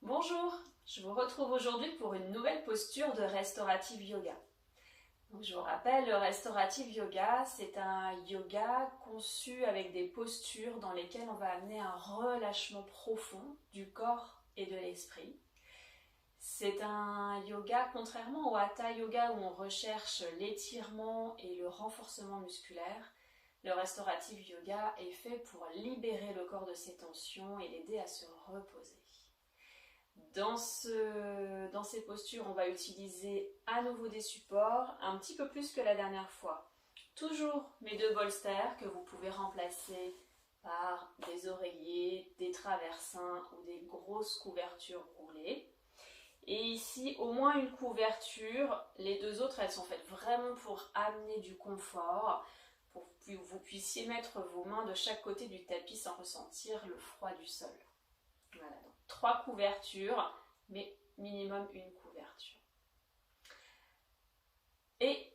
Bonjour, je vous retrouve aujourd'hui pour une nouvelle posture de Restorative Yoga. Donc, je vous rappelle, le Restorative Yoga, c'est un yoga conçu avec des postures dans lesquelles on va amener un relâchement profond du corps et de l'esprit. C'est un yoga, contrairement au Hatha Yoga où on recherche l'étirement et le renforcement musculaire, le Restorative Yoga est fait pour libérer le corps de ses tensions et l'aider à se reposer. Dans ces postures, on va utiliser à nouveau des supports, un petit peu plus que la dernière fois. Toujours mes deux bolsters que vous pouvez remplacer par des oreillers, des traversins ou des grosses couvertures roulées. Et ici, au moins une couverture. Les deux autres, elles sont faites vraiment pour amener du confort, pour que vous puissiez mettre vos mains de chaque côté du tapis sans ressentir le froid du sol. Voilà, donc 3 couvertures, mais minimum une couverture. Et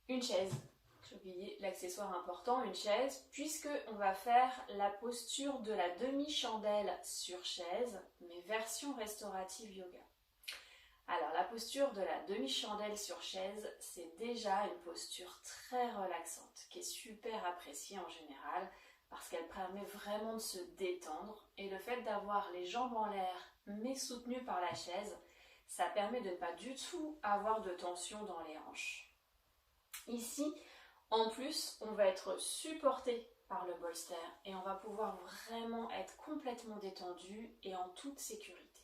une chaise. J'ai oublié l'accessoire important, une chaise, puisqu'on va faire la posture de la demi-chandelle sur chaise, mais version Restorative Yoga. Alors, la posture de la demi-chandelle sur chaise, c'est déjà une posture très relaxante, qui est super appréciée en général, parce qu'elle permet vraiment de se détendre, et le fait d'avoir les jambes en l'air mais soutenues par la chaise, ça permet de ne pas du tout avoir de tension dans les hanches. Ici, en plus, on va être supporté par le bolster et on va pouvoir vraiment être complètement détendu et en toute sécurité.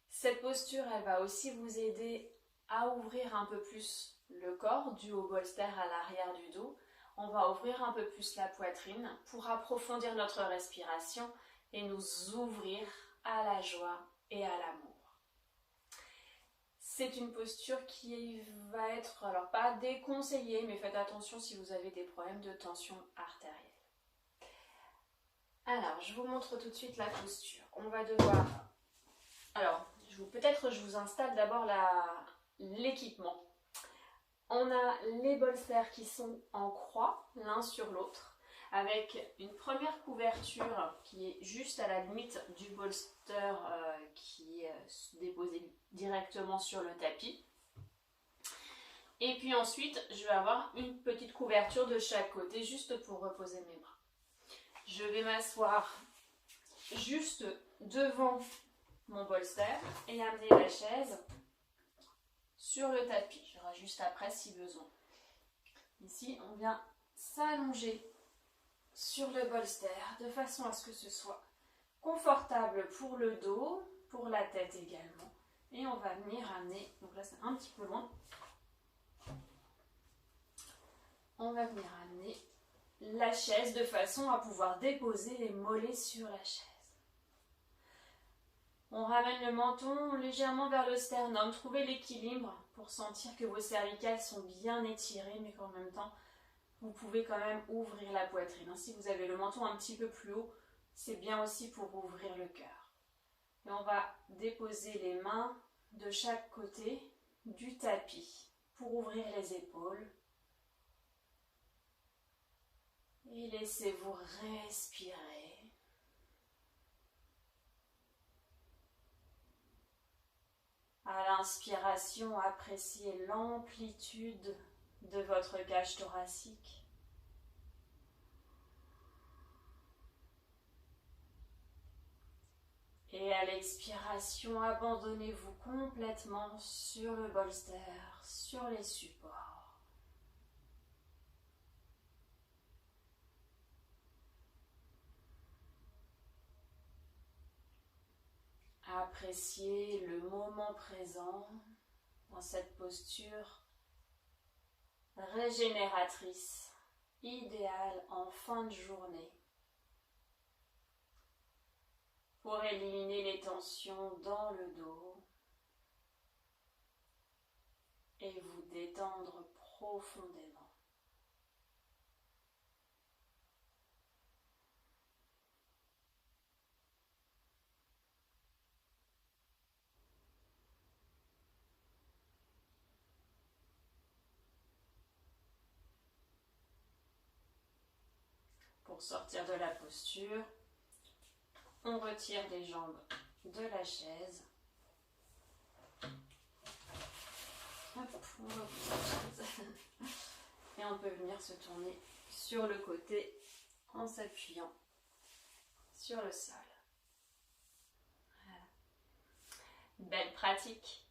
Cette posture, elle va aussi vous aider à ouvrir un peu plus le corps dû au bolster à l'arrière du dos. On va ouvrir un peu plus la poitrine pour approfondir notre respiration et nous ouvrir à la joie et à l'amour. C'est une posture qui va être, alors pas déconseillée, mais faites attention si vous avez des problèmes de tension artérielle. Alors, je vous montre tout de suite la posture. On va devoir... Alors, peut-être je vous installe d'abord l'équipement. On a les bolsters qui sont en croix, l'un sur l'autre, avec une première couverture qui est juste à la limite du bolster qui est déposé directement sur le tapis. Et puis ensuite, je vais avoir une petite couverture de chaque côté, juste pour reposer mes bras. Je vais m'asseoir juste devant mon bolster et amener la chaise sur le tapis. Je rajuste après si besoin. Ici, on vient s'allonger sur le bolster de façon à ce que ce soit confortable pour le dos, pour la tête également. Et on va venir amener, donc là c'est un petit peu loin, on va venir amener la chaise de façon à pouvoir déposer les mollets sur la chaise. On ramène le menton légèrement vers le sternum. Trouvez l'équilibre pour sentir que vos cervicales sont bien étirées, mais qu'en même temps, vous pouvez quand même ouvrir la poitrine. Si vous avez le menton un petit peu plus haut, c'est bien aussi pour ouvrir le cœur. Et on va déposer les mains de chaque côté du tapis pour ouvrir les épaules. Et laissez-vous respirer. À l'inspiration, appréciez l'amplitude de votre cage thoracique. Et à l'expiration, abandonnez-vous complètement sur le bolster, sur les supports. Appréciez le moment présent dans cette posture régénératrice, idéale en fin de journée, pour éliminer les tensions dans le dos et vous détendre profondément. Pour sortir de la posture, on retire les jambes de la chaise. Hop, on va pousser la chaise. Et on peut venir se tourner sur le côté en s'appuyant sur le sol. Voilà. Belle pratique.